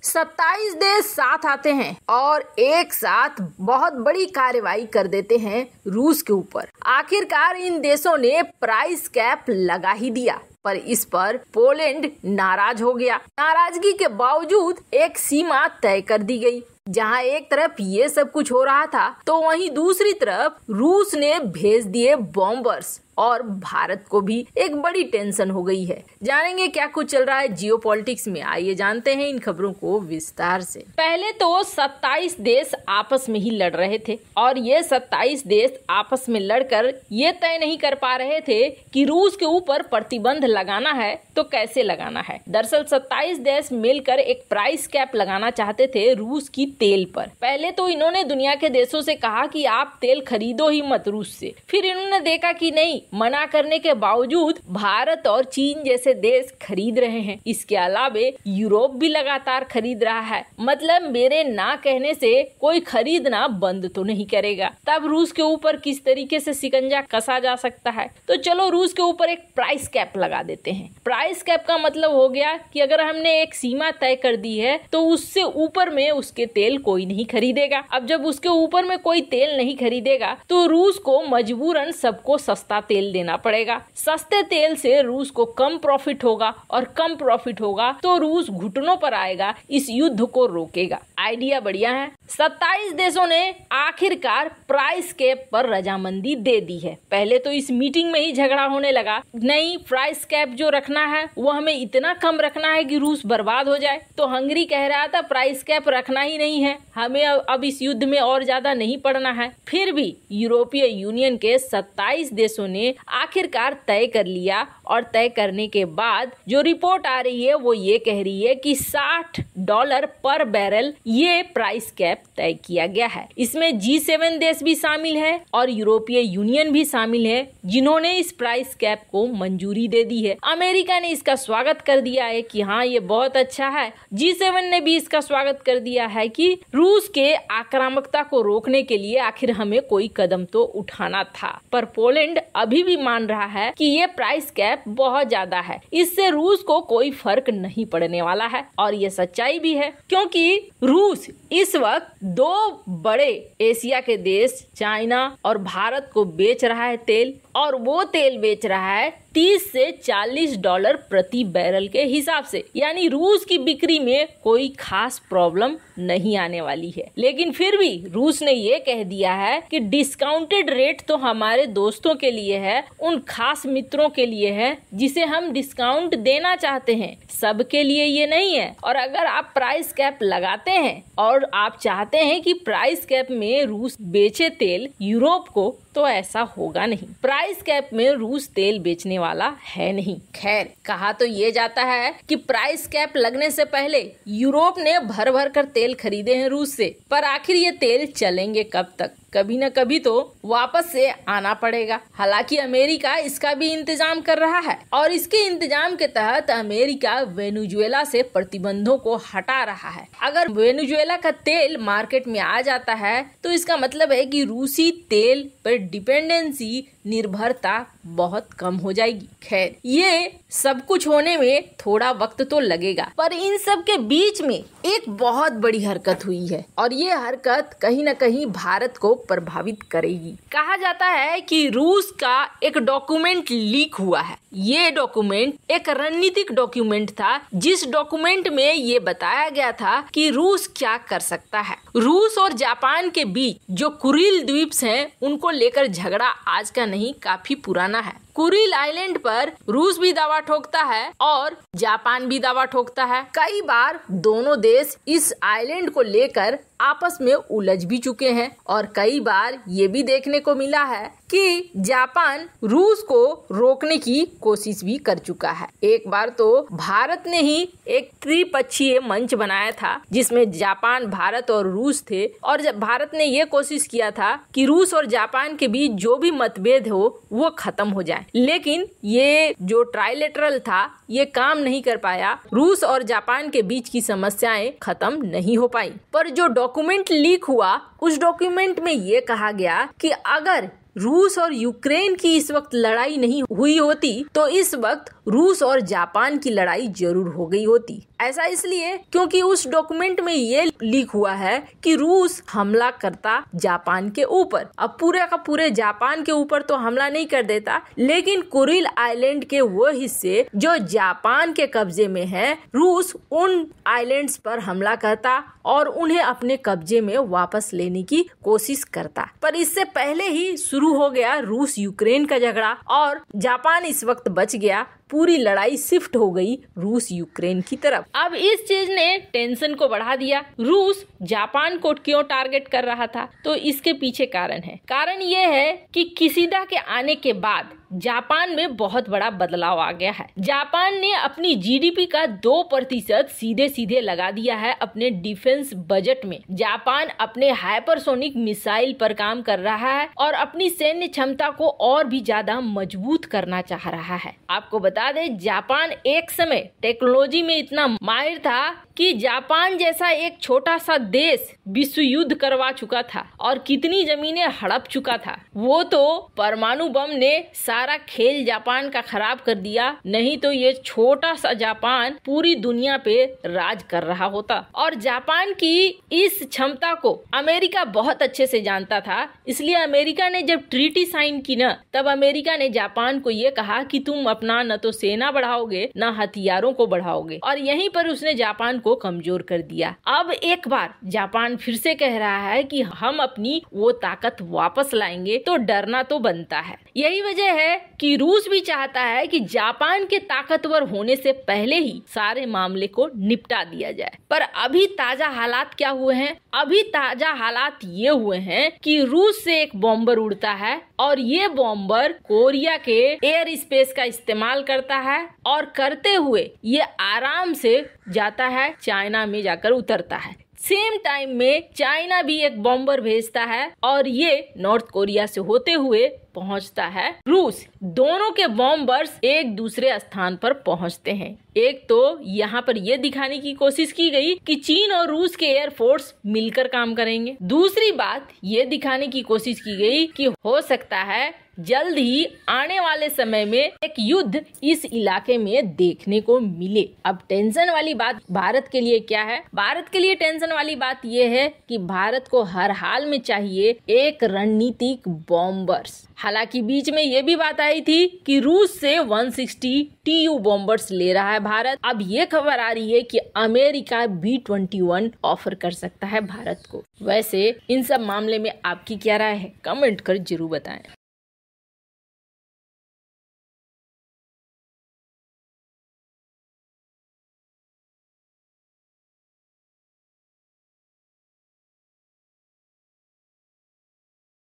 27 देश साथ आते हैं और एक साथ बहुत बड़ी कार्रवाई कर देते हैं रूस के ऊपर। आखिरकार इन देशों ने प्राइस कैप लगा ही दिया, पर इस पर पोलैंड नाराज हो गया। नाराजगी के बावजूद एक सीमा तय कर दी गई। जहां एक तरफ ये सब कुछ हो रहा था तो वहीं दूसरी तरफ रूस ने भेज दिए बॉम्बर्स और भारत को भी एक बड़ी टेंशन हो गई है। जानेंगे क्या कुछ चल रहा है जियोपॉलिटिक्स में, आइए जानते हैं इन खबरों को विस्तार से। पहले तो 27 देश आपस में ही लड़ रहे थे और ये 27 देश आपस में लड़कर ये तय नहीं कर पा रहे थे कि रूस के ऊपर प्रतिबंध लगाना है तो कैसे लगाना है। दरअसल 27 देश मिलकर एक प्राइस कैप लगाना चाहते थे रूस की तेल पर। पहले तो इन्होंने दुनिया के देशों से कहा कि आप तेल खरीदो ही मत रूस से। फिर इन्होंने देखा कि नहीं, मना करने के बावजूद भारत और चीन जैसे देश खरीद रहे हैं। इसके अलावे यूरोप भी लगातार खरीद रहा है। मतलब मेरे ना कहने से कोई खरीदना बंद तो नहीं करेगा। तब रूस के ऊपर किस तरीके से शिकंजा कसा जा सकता है, तो चलो रूस के ऊपर एक प्राइस कैप लगा देते हैं। प्राइस कैप का मतलब हो गया कि अगर हमने एक सीमा तय कर दी है तो उससे ऊपर में उसके तेल कोई नहीं खरीदेगा। अब जब उसके ऊपर में कोई तेल नहीं खरीदेगा तो रूस को मजबूरन सबको सस्ता तेल देना पड़ेगा। सस्ते तेल से रूस को कम प्रॉफिट होगा और कम प्रॉफिट होगा तो रूस घुटनों पर आएगा, इस युद्ध को रोकेगा। आइडिया बढ़िया है। 27 देशों ने आखिरकार प्राइस कैप पर रजामंदी दे दी है। पहले तो इस मीटिंग में ही झगड़ा होने लगा। नहीं, प्राइस कैप जो रखना है वो हमें इतना कम रखना है कि रूस बर्बाद हो जाए। तो हंगरी कह रहा था प्राइस कैप रखना ही नहीं है, हमें अब इस युद्ध में और ज्यादा नहीं पड़ना है। फिर भी यूरोपीय यूनियन के 27 देशों ने आखिरकार तय कर लिया और तय करने के बाद जो रिपोर्ट आ रही है वो ये कह रही है कि $60 पर बैरल ये प्राइस कैप तय किया गया है। इसमें G7 देश भी शामिल है और यूरोपीय यूनियन भी शामिल है जिन्होंने इस प्राइस कैप को मंजूरी दे दी है। अमेरिका ने इसका स्वागत कर दिया है कि हाँ ये बहुत अच्छा है। G7 ने भी इसका स्वागत कर दिया है कि रूस के आक्रामकता को रोकने के लिए आखिर हमें कोई कदम तो उठाना था। पर पोलैंड अभी भी मान रहा है कि ये प्राइस कैप बहुत ज्यादा है, इससे रूस को कोई फर्क नहीं पड़ने वाला है। और ये सच्चाई भी है क्योंकि रूस इस वक्त दो बड़े एशिया के देश चाइना और भारत को बेच रहा है तेल, और वो तेल बेच रहा है $30 से $40 प्रति बैरल के हिसाब से। यानी रूस की बिक्री में कोई खास प्रॉब्लम नहीं आने वाली है। लेकिन फिर भी रूस ने ये कह दिया है कि डिस्काउंटेड रेट तो हमारे दोस्तों के लिए है, उन खास मित्रों के लिए है जिसे हम डिस्काउंट देना चाहते हैं, सबके लिए ये नहीं है। और अगर आप प्राइस कैप लगाते हैं और आप चाहते हैं कि प्राइस कैप में रूस बेचे तेल यूरोप को, तो ऐसा होगा नहीं। प्राइस कैप में रूस तेल बेचने वाला है नहीं। खैर, कहा तो ये जाता है कि प्राइस कैप लगने से पहले यूरोप ने भर भर कर तेल खरीदे हैं रूस से, पर आखिर ये तेल चलेंगे कब तक? कभी न कभी तो वापस से आना पड़ेगा। हालांकि अमेरिका इसका भी इंतजाम कर रहा है और इसके इंतजाम के तहत अमेरिका वेनेजुएला से प्रतिबंधों को हटा रहा है। अगर वेनेजुएला का तेल मार्केट में आ जाता है तो इसका मतलब है कि रूसी तेल पर डिपेंडेंसी, निर्भरता बहुत कम हो जाएगी। खैर, ये सब कुछ होने में थोड़ा वक्त तो लगेगा, पर इन सब के बीच में एक बहुत बड़ी हरकत हुई है और ये हरकत कहीं न कहीं भारत को प्रभावित करेगी। कहा जाता है कि रूस का एक डॉक्यूमेंट लीक हुआ है। ये डॉक्यूमेंट एक रणनीतिक डॉक्यूमेंट था, जिस डॉक्यूमेंट में ये बताया गया था कि रूस क्या कर सकता है। रूस और जापान के बीच जो कुरिल द्वीप हैं, उनको लेकर झगड़ा आज का नहीं, काफी पुराना है। कुरिल आइलैंड पर रूस भी दावा ठोकता है और जापान भी दावा ठोकता है। कई बार दोनों देश इस आइलैंड को लेकर आपस में उलझ भी चुके हैं और कई बार ये भी देखने को मिला है कि जापान रूस को रोकने की कोशिश भी कर चुका है। एक बार तो भारत ने ही एक त्रिपक्षीय मंच बनाया था जिसमें जापान, भारत और रूस थे, और जब भारत ने ये कोशिश किया था कि रूस और जापान के बीच जो भी मतभेद हो वो खत्म हो जाए, लेकिन ये जो ट्राइलेटरल था ये काम नहीं कर पाया। रूस और जापान के बीच की समस्याएं खत्म नहीं हो पाई। पर जो डॉक्यूमेंट लीक हुआ, उस डॉक्यूमेंट में ये कहा गया कि अगर रूस और यूक्रेन की इस वक्त लड़ाई नहीं हुई होती तो इस वक्त रूस और जापान की लड़ाई जरूर हो गई होती। ऐसा इसलिए क्योंकि उस डॉक्यूमेंट में ये लीक हुआ है कि रूस हमला करता जापान के ऊपर। अब पूरे का पूरे जापान के ऊपर तो हमला नहीं कर देता, लेकिन कुरिल आइलैंड के वो हिस्से जो जापान के कब्जे में है, रूस उन आइलैंड्स पर हमला करता और उन्हें अपने कब्जे में वापस लेने की कोशिश करता। पर इससे पहले ही शुरू हो गया रूस यूक्रेन का झगड़ा और जापान इस वक्त बच गया। पूरी लड़ाई शिफ्ट हो गई रूस यूक्रेन की तरफ। अब इस चीज ने टेंशन को बढ़ा दिया। रूस जापान को क्यों टारगेट कर रहा था, तो इसके पीछे कारण है। कारण ये है कि किशिदा के आने के बाद जापान में बहुत बड़ा बदलाव आ गया है। जापान ने अपनी जीडीपी का 2% सीधे सीधे लगा दिया है अपने डिफेंस बजट में। जापान अपने हाइपरसोनिक मिसाइल पर काम कर रहा है और अपनी सैन्य क्षमता को और भी ज्यादा मजबूत करना चाह रहा है। आपको बता दें, जापान एक समय टेक्नोलॉजी में इतना माहिर था कि जापान जैसा एक छोटा सा देश विश्व युद्ध करवा चुका था और कितनी जमीनें हड़प चुका था। वो तो परमाणु बम ने सारा खेल जापान का खराब कर दिया, नहीं तो ये छोटा सा जापान पूरी दुनिया पे राज कर रहा होता। और जापान की इस क्षमता को अमेरिका बहुत अच्छे से जानता था, इसलिए अमेरिका ने जब ट्रीटी साइन की ना, तब अमेरिका ने जापान को ये कहा कि तुम अपना न तो सेना बढ़ाओगे न हथियारों को बढ़ाओगे, और यहीं पर उसने जापान को कमजोर कर दिया। अब एक बार जापान फिर से कह रहा है कि हम अपनी वो ताकत वापस लाएंगे, तो डरना तो बनता है। यही वजह है कि रूस भी चाहता है कि जापान के ताकतवर होने से पहले ही सारे मामले को निपटा दिया जाए। पर अभी ताजा हालात क्या हुए हैं? अभी ताजा हालात ये हुए हैं कि रूस से एक बॉम्बर उड़ता है और ये बॉम्बर कोरिया के एयर स्पेस का इस्तेमाल करता है और करते हुए ये आराम से जाता है, चाइना में जाकर उतरता है। सेम टाइम में चाइना भी एक बॉम्बर भेजता है और ये नॉर्थ कोरिया से होते हुए पहुंचता है रूस। दोनों के बॉम्बर्स एक दूसरे स्थान पर पहुंचते हैं। एक तो यहाँ पर यह दिखाने की कोशिश की गई कि चीन और रूस के एयरफोर्स मिलकर काम करेंगे। दूसरी बात ये दिखाने की कोशिश की गई कि हो सकता है जल्द ही आने वाले समय में एक युद्ध इस इलाके में देखने को मिले। अब टेंशन वाली बात भारत के लिए क्या है? भारत के लिए टेंशन वाली बात ये है कि भारत को हर हाल में चाहिए एक रणनीतिक बॉम्बर्स। हालांकि बीच में ये भी बात आई थी कि रूस से 160 TU बॉम्बर्स ले रहा है भारत। अब ये खबर आ रही है कि अमेरिका B-21 ऑफर कर सकता है भारत को। वैसे इन सब मामले में आपकी क्या राय है? कमेंट कर जरूर बताएं।